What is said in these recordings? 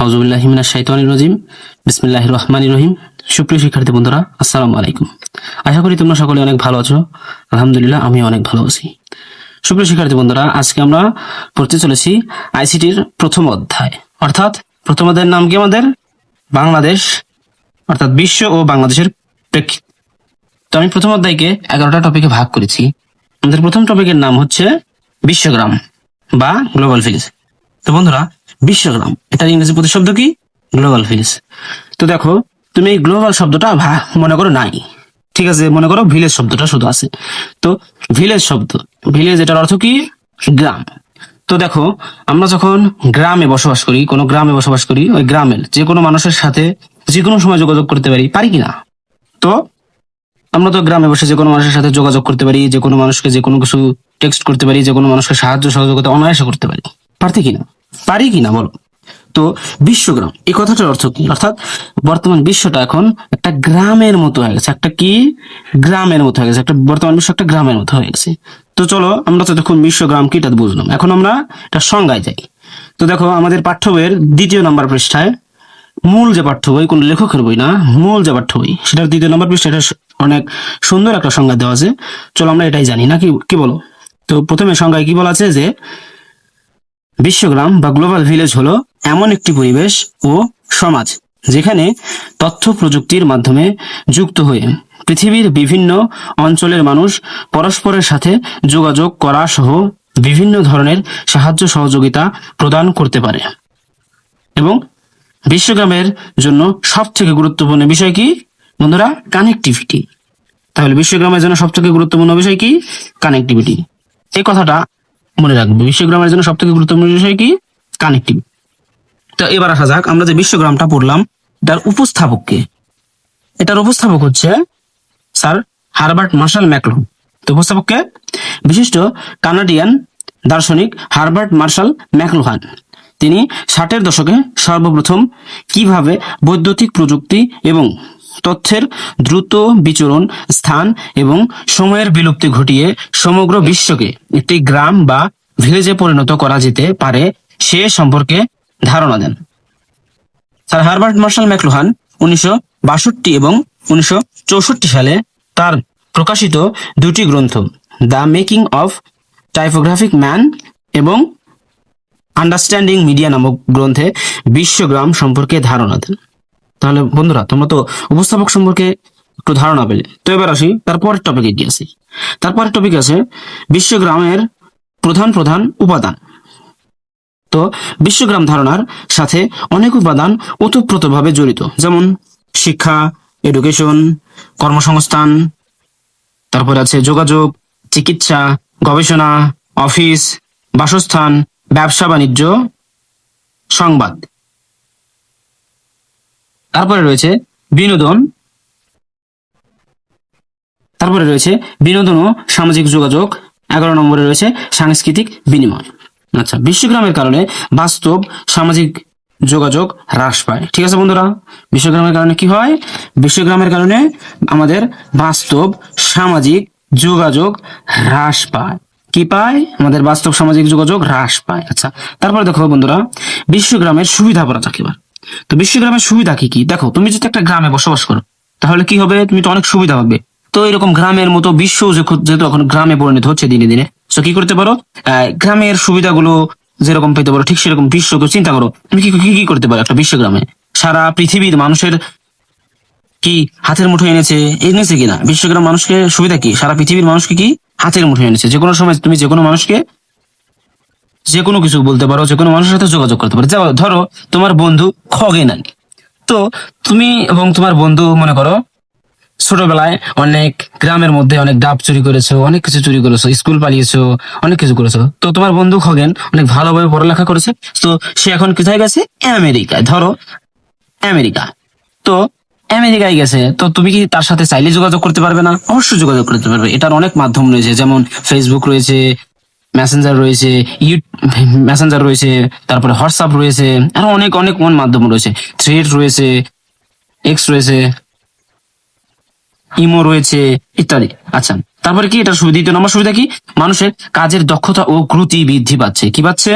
আউযুবিল্লাহি মিনাশ শাইতানির রাজিম। বিসমিল্লাহির রহমানির রহিম। সুপ্রিয় শিক্ষার্থী বন্ধুরা, আসসালামু আলাইকুম। আশা করি তোমরা সকলে অনেক ভালো আছো। আলহামদুলিল্লাহ, আমি অনেক ভালো আছি। সুপ্রিয় শিক্ষার্থী বন্ধুরা, আজকে আমরা পড়তে চলেছি আইসিটির প্রথম অধ্যায়, অর্থাৎ প্রথম অধ্যায়ের নাম কি আমাদের? বাংলাদেশ, অর্থাৎ বিশ্ব ও বাংলাদেশের প্রেক্ষিত। তো আমি প্রথম অধ্যায়কে 11টা টপিকে ভাগ করেছি। আমাদের প্রথম টপিকের নাম হচ্ছে বিশ্বগ্রাম বা গ্লোবাল ভিলেজ। তো বন্ধুরা, বিশ্বগ্রাম এটার ইংরেজি প্রতিশব্দ কি? Global village. তো দেখো, তুমি এই গ্লোবাল শব্দটা মনে করো নাই, ঠিক আছে? মনে করো ভিলেজ শব্দটা শুধু আছে। তো ভিলেজ শব্দ, ভিলেজ এটার অর্থ কি? গ্রাম। তো দেখো, আমরা যখন গ্রামে বসবাস করি, কোনো গ্রামে বসবাস করি, ওই গ্রামের যে কোনো মানুষের সাথে যে কোনো সময় যোগাযোগ করতে পারি কি না? তো আমরা তো গ্রামে বসে যে কোনো মানুষের সাথে যোগাযোগ করতে পারি, যে কোনো মানুষকে যে কোনো কিছু টেক্সট করতে পারি, যে কোনো মানুষকে সাহায্য সহযোগিতা অনায়াসে করতে পারি। পারি কিনা বলো? তো বিশ্বগ্রাম এই কথাটার অর্থ কি? অর্থাৎ বর্তমান বিশ্বটা এখন একটা গ্রামের মতো হয়ে গেছে। একটা কি? গ্রামের মতো হয়ে গেছে। একটা বর্তমান বিশ্ব একটা গ্রামের মতো হয়ে গেছে। তো চলো, আমরা তো দেখুন বিশ্বগ্রাম কি এটা বুঝলাম। এখন আমরা এটা সংজ্ঞায় যাই। তো দেখো, আমাদের পাঠ্য বইয়ের 2 নম্বর পৃষ্ঠায়, মূল যে পাঠ্য বই, কোন লেখকের বই না, মূল যে পাঠ্য বই, সেটার 2 নম্বর পৃষ্ঠায় এটা অনেক সুন্দর একটা সংজ্ঞা দেওয়া আছে। চলো আমরা এটাই জানি, না কি বলো? তো প্রথমে সংজ্ঞায় কি বলা আছে যে বিশ্বগ্রাম বা গ্লোবাল ভিলেজ হলো এমন একটি পরিবেশ ও সমাজ যেখানে তথ্য প্রযুক্তির মাধ্যমে যুক্ত হয়ে পৃথিবীর বিভিন্ন অঞ্চলের মানুষ পরস্পরের সাথে যোগাযোগ করা সহ বিভিন্ন ধরনের সাহায্য সহযোগিতা প্রদান করতে পারে। এবং বিশ্বগ্রামের জন্য সবথেকে গুরুত্বপূর্ণ বিষয় কি বন্ধুরা? কানেক্টিভিটি। তাহলে বিশ্বগ্রামের জন্য সবথেকে গুরুত্বপূর্ণ বিষয় কি? কানেক্টিভিটি। এই কথাটা মনে রাখবে। বিশ্বগ্রামের জন্য সবথেকে গুরুত্বপূর্ণ বিষয় কি? কানেক্টিভিটি। তো এবার আসা যাক, আমরা যে বিশ্বগ্রামটা পড়লাম, এটার উপস্থাপক কে? এটার উপস্থাপক হচ্ছে স্যার হারবার্ট মার্শাল ম্যাকলুহান। তো উপস্থাপক কে? বিশিষ্ট কানাডিয়ান দার্শনিক হারবার্ট মার্শাল ম্যাকলুহান। তিনি 60-এর দশকে সর্বপ্রথম কিভাবে বৈদ্যুতিক প্রযুক্তি এবং তথ্যের দ্রুত বিচরণ, স্থান এবং সময়ের বিলুপ্তি ঘটিয়ে সমগ্র বিশ্বকে একটি গ্রাম বা ভিলেজে পরিণত করা যেতে পারে সে সম্পর্কে ধারণা দেন। স্যার হারবার্ট মার্শাল ম্যাকলুহান 1962 এবং 1964 সালে তার প্রকাশিত 2টি গ্রন্থ, the making of typographic man এবং আন্ডারস্ট্যান্ডিং মিডিয়া নামক গ্রন্থে বিশ্বগ্রাম সম্পর্কে ধারণা দেন। তাহলে বন্ধুরা, তোমরা তো উপস্থাপক সম্পর্কে একটু ধারণা পেলে। তো এবার আসি তারপরের টপিকে কি আছে। তারপরের টপিক আছে বিশ্বগ্রামের প্রধান প্রধান উপাদান। তো বিশ্বগ্রাম ধারণার সাথে অনেক উপাদান ওতপ্রোতভাবে জড়িত, যেমন শিক্ষা, এডুকেশন, কর্মসংস্থান, তারপরে আছে যোগাযোগ, চিকিৎসা, গবেষণা, অফিস, বাসস্থান, ব্যবসা বাণিজ্য, সংবাদ। তারপরে রয়েছে বিনোদন, ও সামাজিক যোগাযোগ। 11 নম্বরে রয়েছে সাংস্কৃতিক বিনিময়। আচ্ছা, বিশ্বগ্রামের কারণে বাস্তব সামাজিক যোগাযোগ হ্রাস পায়। ঠিক আছে বন্ধুরা, বিশ্বগ্রামের কারণে কি হয়? বিশ্বগ্রামের কারণে আমাদের বাস্তব সামাজিক যোগাযোগ হ্রাস পায়। কি পায়? আমাদের বাস্তব সামাজিক যোগাযোগ হ্রাস পায়। আচ্ছা, তারপরে দেখো বন্ধুরা, বিশ্বগ্রামের সুবিধা পড়া যাক এবার। তো বিশ্বগ্রামের সুবিধা কি কি? দেখো, তুমি যদি একটা গ্রামে বসবাস করো, তাহলে কি হবে? তুমি তো অনেক সুবিধা পাবে। তো এরকম গ্রামের মতো বিশ্ব যেহেতু এখন গ্রামে পরিণত হচ্ছে দিনে দিনে, তো কি করতে পারো? গ্রামের সুবিধাগুলো যেরকম পেতে পারো, ঠিক সেরকম বিশ্বকে চিন্তা করো। তুমি কি কি কি করতে পারো একটা বিশ্বগ্রামে? সারা পৃথিবীর মানুষের কি হাতের মুঠো এনেছে কিনা? বিশ্বগ্রাম মানুষকে সুবিধা কি? সারা পৃথিবীর মানুষকে কি হাতের মুঠো এনেছে। যে কোনো সময় তুমি যে কোনো মানুষকে যে কোনো কিছু বলতে পারো, যে কোনো মানুষের সাথে যোগাযোগ করতে পারো। ধরো তোমার বন্ধু খগেন আলী, তো তুমি এবং তোমার বন্ধু মনে করো ছোটবেলায় অনেক গ্রামের মধ্যে অনেক ডাব চুরি করেছো, অনেক কিছু চুরি করেছো, স্কুল পালিয়েছো, অনেক কিছু করেছো। তো তোমার বন্ধু খগেন অনেক ভালোভাবে পড়ালেখা করেছে, তো সে এখন কোথায় গেছে? আমেরিকায়। ধরো আমেরিকা, তো আমেরিকায় গেছে, তো তুমি কি তার সাথে চাইলে যোগাযোগ করতে পারবে না? অবশ্যই যোগাযোগ করতে পারবে। এটার অনেক মাধ্যম রয়েছে, যেমন ফেসবুক রয়েছে, মেসেঞ্জার রয়েছে, তারপরে হোয়াটসঅ্যাপ রয়েছে, আরো অনেক অনেক মাধ্যম রয়েছে, থ্রেড রয়েছে, এক্স রয়েছে, ইমো রয়েছে, ইত্যাদি। আচ্ছা, তারপরে কি এটা সুবিধা? 2 নম্বর সুবিধা কি? মানুষের কাজের দক্ষতা ও গতি বৃদ্ধি পাচ্ছে। কি পাচ্ছে?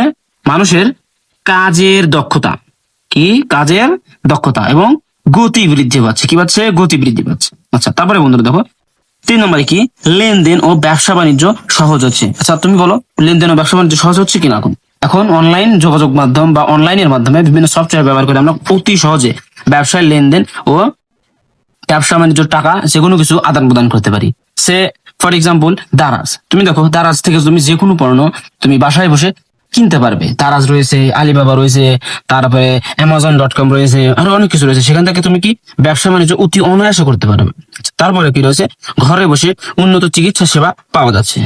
মানুষের কাজের দক্ষতা কি কাজের দক্ষতা এবং গতি বৃদ্ধি পাচ্ছে। কি পাচ্ছে? গতি বৃদ্ধি পাচ্ছে। আচ্ছা, তারপরে বন্ধুরা দেখো 3 নম্বরে কি লেনদেন ও ব্যবসা বাণিজ্য সহজ হচ্ছে। আচ্ছা, তুমি বলো লেনদেন ও ব্যবসা বাণিজ্য সহজ হচ্ছে কিনা? এখন এখন অনলাইন যোগাযোগ মাধ্যম বা অনলাইনের মাধ্যমে বিভিন্ন সফটওয়্যার ব্যবহার করে আমরা অতি সহজে ব্যবসায় লেনদেন ও ব্যবসা বাণিজ্য টাকা যে কোনো কিছু আদান প্রদান করতে পারি। সে ফর এক্সাম্পল দারাজ, তুমি দেখো দারাজ থেকে তুমি যে কোনো পণ্য তুমি বাসায় বসে কিনতে পারবে। দারাজ রয়েছে, আলিবাবা রয়েছে, তারপরে Amazon.com রয়েছে, আরো অনেক কিছু রয়েছে। সেখান থেকে তুমি কি ব্যবসা বাণিজ্য অতি অনায়াসে করতে পারবে। তারপরে কি রয়েছে, ঘরে বসে উন্নত চিকিৎসা সেবা পাওয়া যাচ্ছে।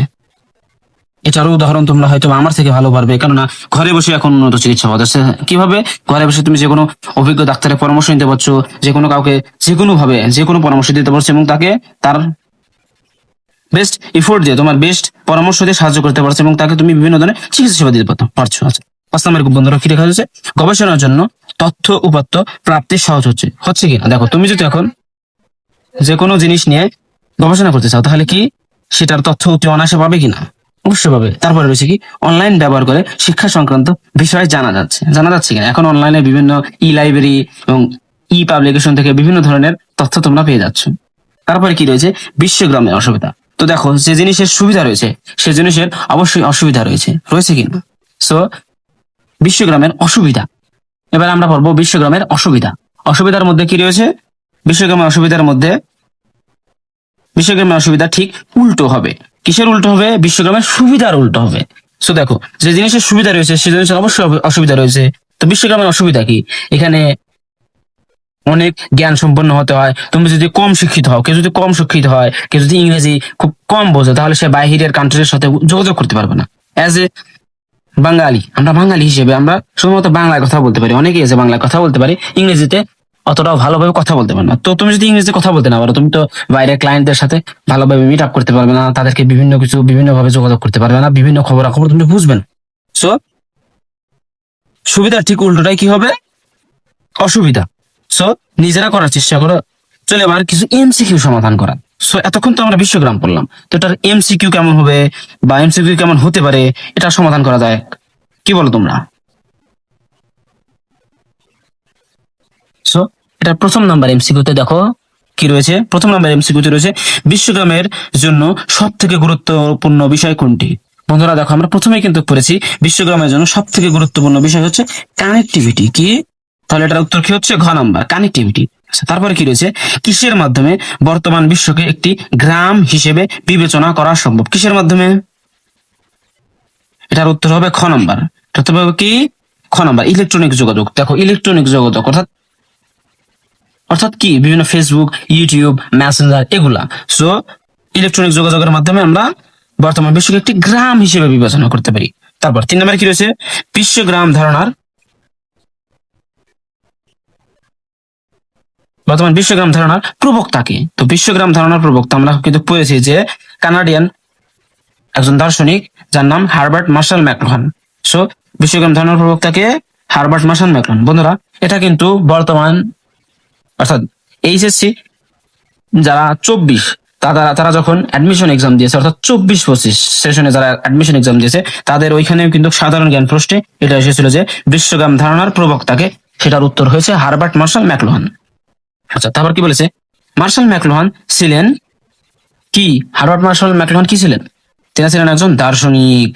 এটারও উদাহরণ তোমরা হয়তো আমার থেকে ভালো পারবে, কেননা ঘরে বসে এখন উন্নত চিকিৎসা পাওয়া যাচ্ছে। কিভাবে? ঘরে বসে তুমি যে কোনো অভিজ্ঞ ডাক্তারের পরামর্শ নিতে পারছো, যে কোনো কাউকে যে কোনো ভাবে যে কোনো পরামর্শ দিতে পারছো এবং তাকে তার বেস্ট এফোর্ট দিয়ে তোমার বেস্ট পরামর্শ দিয়ে সাহায্য করতে পারছো এবং তাকে তুমি বিভিন্ন ধরনের চিকিৎসা সেবা দিতে পারছো। আচ্ছা, 5 নম্বরের বন্ধুরা কি দেখা যাচ্ছে, গবেষণার জন্য তথ্য উপাত্ত প্রাপ্তি সহজ হচ্ছে। হচ্ছে কি? দেখো তুমি যদি এখন যে কোনো জিনিস নিয়ে গবেষণা করতে চাও, তাহলে কি সেটার তথ্য অতি অনায়াসে পাবে কিনা? অবশ্যই পাবে। তারপরে রয়েছে কি অনলাইন ব্যবহার করে শিক্ষা সংক্রান্ত বিষয় জানা যাচ্ছে কিনা। এখন অনলাইনে বিভিন্ন লাইব্রেরি এবং পাবলিকেশন থেকে বিভিন্ন ধরনের তথ্য তোমরা পেয়ে যাচ্ছ। তারপরে কি রয়েছে, বিশ্বগ্রামের অসুবিধা। তো দেখো যে জিনিসের সুবিধা রয়েছে সে জিনিসের অবশ্যই অসুবিধা রয়েছে কিনা। সো বিশ্বগ্রামের অসুবিধা, এবার আমরা পড়বো বিশ্বগ্রামের অসুবিধা। অসুবিধার মধ্যে কি রয়েছে? বিশ্বগ্রামের অসুবিধা ঠিক উল্টো হবে। কিসের উল্টো হবে? বিশ্বগ্রামের সুবিধার উল্টো হবে। সো দেখো যে জিনিসের সুবিধা রয়েছে সে জিনিসের অবশ্যই অসুবিধা রয়েছে। তো বিশ্বগ্রামের অসুবিধা কি? এখানে অনেক জ্ঞান সম্পন্ন হতে হয়। তুমি যদি কম শিক্ষিত হও, কেউ যদি কম শিক্ষিত হয়, কেউ যদি ইংরেজি খুব কম বোঝে, তাহলে সে বাইরের কান্ট্রির সাথে যোগাযোগ করতে পারবে না। অ্যাজ এ বাঙালি, আমরা বাঙালি হিসেবে আমরা শুধুমাত্র বাংলায় কথা বলতে পারি। অনেকেই আছে বাংলায় কথা বলতে পারি, ইংরেজিতে অতটাও ভালোভাবে কথা বলতে পারে না। তো তুমি যদি ইংরেজিতে কথা বলতে না পারো, তুমি তো বাইরের ক্লায়েন্টদের সাথে ভালোভাবে মিট আপ করতে পারবে না, তাদেরকে বিভিন্ন কিছু বিভিন্নভাবে যোগাযোগ করতে পারবে না, বিভিন্ন খবরাখবর তুমি বুঝবে না। সো সুবিধার ঠিক উল্টোটাই কি হবে? অসুবিধা। সো নিজেরা করার চেষ্টা করো। চলে এবার কিছু এমসিকিউ সমাধান করা। সো এতক্ষণ তো আমরা বিশ্বগ্রাম পড়লাম, তো এটার এমসিকিউ কেমন হবে বা এমসিকিউ কেমন হতে পারে এটা সমাধান করা যায়, কি বলো তোমরা? সো এটা প্রথম নাম্বার এমসিকিউতে দেখো কি রয়েছে। প্রথম নাম্বার এমসিকিউতে রয়েছে বিশ্বগ্রামের জন্য সব থেকে গুরুত্বপূর্ণ বিষয় কোনটি? বন্ধুরা দেখো আমরা প্রথমেই কিন্তু পড়েছি বিশ্বগ্রামের জন্য সব থেকে গুরুত্বপূর্ণ বিষয় হচ্ছে কানেক্টিভিটি। কি? তাহলে এটার উত্তর কি হচ্ছে? ঘ নাম্বার, কানেক্টিভিটি। তারপরে কি রয়েছে, কিসের মাধ্যমে বর্তমান বিশ্বকে একটি গ্রাম হিসেবে বিবেচনা করা সম্ভব? কিসের মাধ্যমে? এটার উত্তর হবে খ নাম্বার। এটা হবে কি? খ নাম্বার, ইলেকট্রনিক যোগাযোগ। দেখো ইলেকট্রনিক যোগাযোগ অর্থাৎ অর্থাৎ কি বিভিন্ন ফেসবুক, ইউটিউব, মেসেঞ্জার এগুলা। সো ইলেকট্রনিক যোগাযোগের মাধ্যমে আমরা বর্তমান বিশ্বকে একটি গ্রাম হিসেবে বিবেচনা করতে পারি। তারপর 3 নম্বরে কি রয়েছে, বিশ্বগ্রাম ধারণার বর্তমান বিশ্বগ্রাম ধারণার প্রবক্তাকে। তো বিশ্বগ্রাম ধারণার প্রবক্তা আমরা কিন্তু পড়েছি যে কানাডিয়ান একজন দার্শনিক যার নাম হারবার্ট মার্শাল ম্যাকলুহান। সো বিশ্বগ্রাম ধারণার প্রবক্তাকে হারবার্ট মার্শাল ম্যাকলুহান। বন্ধুরা এটা কিন্তু বর্তমান অর্থাৎ এইচএসসি যারা 24 তারা যখন অ্যাডমিশন এক্সাম দিয়েছে, অর্থাৎ 24-25 সেশনে যারা অ্যাডমিশন এক্সাম দিয়েছে তাদের ওইখানেও কিন্তু সাধারণ জ্ঞান প্রশ্নে এটা এসেছিল যে বিশ্বগ্রাম ধারণার প্রবক্তাকে। সেটার উত্তর হয়েছে হারবার্ট মার্শাল ম্যাকলুহান। আচ্ছা, তারপর কি বলেছে, মার্শাল ম্যাকলুহান ছিলেন কি? হারবার্ট মার্শাল ম্যাকলুহান কি ছিলেন? তিনি ছিলেন একজন দার্শনিক।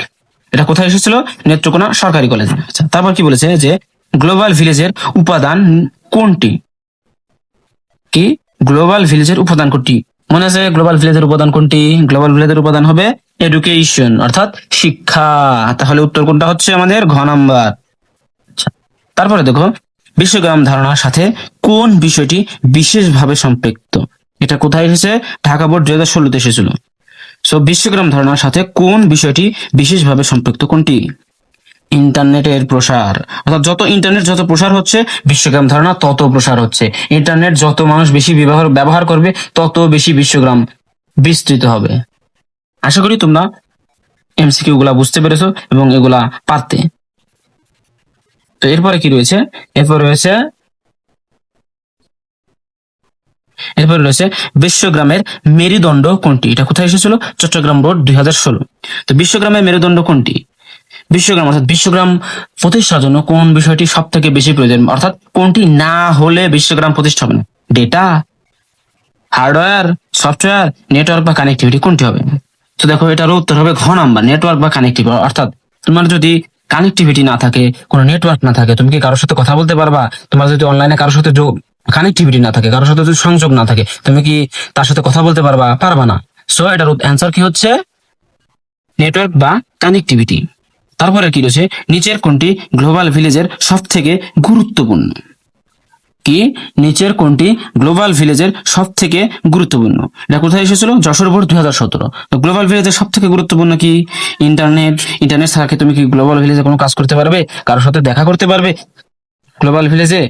এটা কোথায় এসেছিল? নেত্রকোনা সরকারি কলেজে। আচ্ছা, তারপর কি বলেছে যে গ্লোবাল ভিলেজের উপাদান কোনটি? কি? গ্লোবাল ভিলেজের উপাদান কোনটি? মনে আছে গ্লোবাল ভিলেজের উপাদান কোনটি? গ্লোবাল ভিলেজের উপাদান হবে এডুকেশন অর্থাৎ শিক্ষা। তাহলে উত্তর কোনটা হচ্ছে আমাদের? ঘ নাম্বার। আচ্ছা, তারপরে দেখো বিশ্বগ্রাম ধারণার সাথে কোন বিষয়টি বিশেষভাবে সম্পৃক্ত? এটা কোথায় এসেছে? ঢাকা বোর্ড 2016-তে এসেছিল। সো বিশ্বগ্রাম ধারণার সাথে কোন বিষয়টি বিশেষভাবে সম্পৃক্ত? কোনটি? ইন্টারনেটের প্রসার। অর্থাৎ যত প্রসার হচ্ছে বিশ্বগ্রাম ধারণা তত প্রসার হচ্ছে। ইন্টারনেট যত মানুষ বেশি ব্যবহার করবে তত বেশি বিশ্বগ্রাম বিস্তৃত হবে। আশা করি তোমরা এমসিকিউ গুলা বুঝতে পেরেছো এবং এগুলা পারতে। তো এরপরে কি রয়েছে? এরপর রয়েছে বিশ্বগ্রামের মেরুদণ্ড কোনটি? এটা কোথায় এসেছিল? চট্টগ্রাম বোর্ড 2016। তো বিশ্বগ্রামের মেরুদণ্ড কোনটি? বিশ্বগ্রাম অর্থাৎ বিশ্বগ্রাম প্রতিষ্ঠার জন্য কোন বিষয়টি সব থেকে বেশি প্রয়োজন, অর্থাৎ কোনটি না হলে বিশ্বগ্রাম প্রতিষ্ঠা হবে না? ডেটা, হার্ডওয়্যার, সফটওয়্যার, নেটওয়ার্ক বা কানেক্টিভিটি, কোনটি হবে? তো দেখো এটার উত্তর হবে ঘ নাম্বার, নেটওয়ার্ক বা কানেক্টিভিটি। অর্থাৎ তোমার যদি কানেক্টিভিটি না থাকে, কোনো নেটওয়ার্ক না থাকে, তুমি কি কারোর সাথে কথা বলতে পারবা? তোমার যদি অনলাইনে কারোর সাথে কানেক্টিভিটি না থাকে, কারোর সাথে যদি সংযোগ না থাকে, তুমি কি তার সাথে কথা বলতে পারবা? পারবা না। সো এটার অ্যান্সার কি হচ্ছে? নেটওয়ার্ক বা কানেক্টিভিটি। তারপরে কি রয়েছে, নিচের কোনটি গ্লোবাল ভিলেজের সব থেকে গুরুত্বপূর্ণ? কি নিচের কোনটি গ্লোবাল ভিলেজের সব থেকে গুরুত্বপূর্ণ? এটা কোথায় এসেছিল? যশোর বোর্ড 2017। তো গ্লোবাল ভিলেজের সব থেকে গুরুত্বপূর্ণ কি? ইন্টারনেট। ইন্টারনেট ছাড়া কি তুমি কি গ্লোবাল ভিলেজে কোনো কাজ করতে পারবে? কারোর সাথে দেখা করতে পারবে গ্লোবাল ভিলেজে?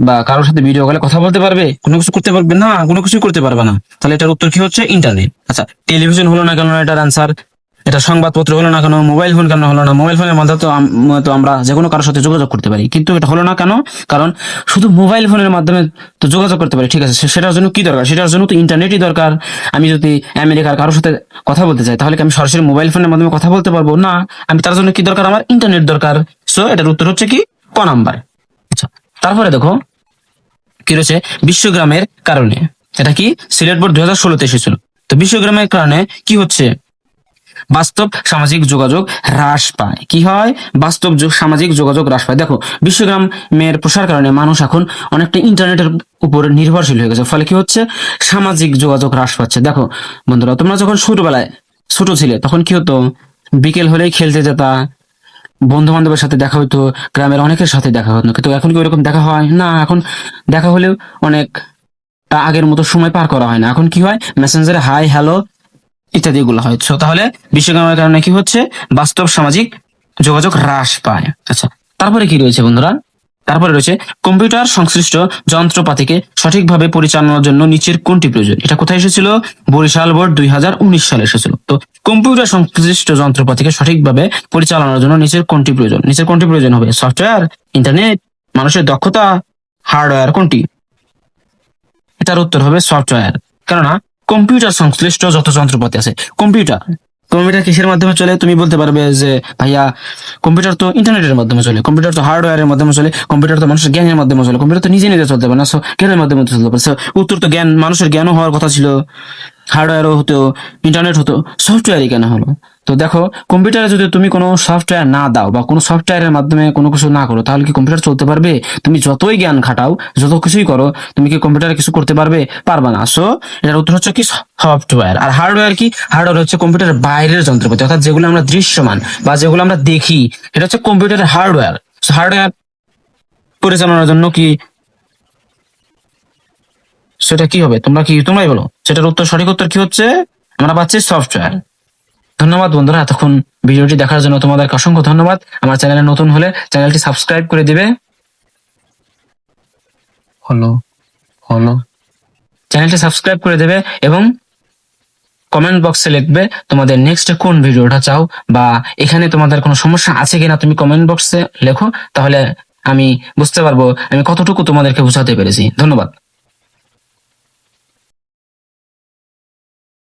বা কারোর সাথে ভিডিও কলে কথা বলতে পারবে? কোনো কিছু করতে পারবে না, কোনো কিছুই করতে পারবে না। তাহলে এটার উত্তর কি হচ্ছে? ইন্টারনেট। আচ্ছা, টেলিভিশন হলো না কেন এটার আনসার? এটা সংবাদপত্র হলো না কেন? মোবাইল ফোন কেন হলো না? মোবাইল ফোনের মাধ্যমে তো আমরা যে কোনো কারোর সাথে যোগাযোগ করতে পারি, কিন্তু এটা হলো না কেন? কারণ শুধু মোবাইল ফোনের মাধ্যমে তো যোগাযোগ করতে পারি, ঠিক আছে, সেটার জন্য কি দরকার? সেটার জন্য তো ইন্টারনেটই দরকার। আমি যদি আমেরিকার কারোর সাথে কথা বলতে চাই, তাহলে কি আমি সরাসরি মোবাইল ফোনের মাধ্যমে কথা বলতে পারবো না? আমি তার জন্য কি দরকার? আমার ইন্টারনেট দরকার। সো এটার উত্তর হচ্ছে কি? ক নাম্বার। আচ্ছা, তারপরে দেখো কি রয়েছে, বিশ্বগ্রামের কারণে। এটা কি সিলেট বোর্ড 2016-তে এসেছিল। তো বিশ্বগ্রামের কারণে কি হচ্ছে? বাস্তব সামাজিক যোগাযোগ হ্রাস পায়। কি হয়? বাস্তব সামাজিক যোগাযোগ হ্রাস পায়। দেখো বিশ্বগ্রামের প্রসার কারণে মানুষ এখন অনেকটা ইন্টারনেটের উপর নির্ভরশীল হয়ে গেছে, ফলে কি হচ্ছে? সামাজিক যোগাযোগ হ্রাস পাচ্ছে। দেখো বন্ধুরা, তোমরা যখন ছোটবেলায় ছোট ছিলে তখন কি হতো? বিকেল হলেই খেলতে যেতা, বন্ধু বান্ধবের সাথে দেখা হতো, গ্রামের অনেকের সাথে দেখা হতো, কিন্তু এখন কি ওরকম দেখা হয় না? এখন দেখা হলেও অনেক আগের মতো সময় পার করা হয় না। এখন কি হয়? মেসেঞ্জারে হাই হ্যালো ইত্যাদি এগুলো হয়। So, তাহলে বিশ্বগ্রামের কারণে কি হচ্ছে? বাস্তব সামাজিক যোগাযোগ হ্রাস পায়। আচ্ছা, তারপরে কি রয়েছে বন্ধুরা? তারপরে রয়েছে কম্পিউটার সংশ্লিষ্ট যন্ত্রপাতিকে সঠিকভাবে পরিচালনার জন্য নিচের কোনটি প্রয়োজন? এটা কোথায় এসেছিল? বরিশাল বোর্ড 2019 সালে এসেছিল। তো কম্পিউটার সংশ্লিষ্ট যন্ত্রপাতিকে সঠিকভাবে পরিচালনার জন্য নিচের কোনটি প্রয়োজন? নিচের কোনটি প্রয়োজন হবে? সফটওয়্যার, ইন্টারনেট, মানুষের দক্ষতা, হার্ডওয়্যার, কোনটি? এটার উত্তর হবে সফটওয়্যার। কেননা কম্পিউটার সংশ্লিষ্ট যত যন্ত্রপাতি আছে, কম্পিউটার কম্পিউটার কিসের মাধ্যমে চলে? তুমি বলতে পারবে যে ভাইয়া কম্পিউটার তো ইন্টারনেটের মাধ্যমে চলে, কম্পিউটার তো হার্ডওয়্যারের মাধ্যমে চলে, কম্পিউটার তো মানুষের জ্ঞানের মাধ্যমে চলে, কম্পিউটার তো নিজে নিজে চলতে পারে না, জ্ঞানের মাধ্যমে চলতে পারে। উত্তর তো জ্ঞান, মানুষের জ্ঞানও হওয়ার কথা ছিল, হার্ডওয়্যারও হতো, ইন্টারনেট হতো, সফটওয়্যারই কেন হলো? তো দেখো কম্পিউটারে যদি তুমি কোনো সফটওয়্যার না দাও বা কোনো সফটওয়্যারের মাধ্যমে কোনো কিছু না করো, তাহলে কি কম্পিউটার চলতে পারবে? তুমি যতই জ্ঞান খাটাও, যত কিছুই করো, তুমি কি কম্পিউটারে কিছু করতে পারবে? পারবা না। সো এটার উত্তর হচ্ছে কি? সফটওয়্যার। আর হার্ডওয়্যার কি? হার্ডওয়্যার হচ্ছে কম্পিউটারের বাইরের যন্ত্রপাতি, অর্থাৎ যেগুলো আমরা দৃশ্যমান বা যেগুলো আমরা দেখি, এটা হচ্ছে কম্পিউটারের হার্ডওয়্যার। হার্ডওয়্যার পরিচালনার জন্য কি সেটা কি হবে? তোমরাই বলো। সেটার উত্তর, সঠিক উত্তর কি হচ্ছে? আমরা পাচ্ছি সফটওয়্যার। ধন্যবাদ বন্ধুরা, এতক্ষণ ভিডিওটি দেখার জন্য তোমাদেরকে অসংখ্য ধন্যবাদ। আমার চ্যানেলে নতুন হলে চ্যানেলটি সাবস্ক্রাইব করে দিবে। হলো হলো চ্যানেলটি সাবস্ক্রাইব করে দেবে এবং কমেন্ট বক্সে লিখবে তোমাদের নেক্সট কোন ভিডিওটা চাও, বা এখানে তোমাদের কোনো সমস্যা আছে কিনা তুমি কমেন্ট বক্সে লেখো, তাহলে আমি বুঝতে পারবো আমি কতটুকু তোমাদেরকে বোঝাতে পেরেছি। ধন্যবাদ।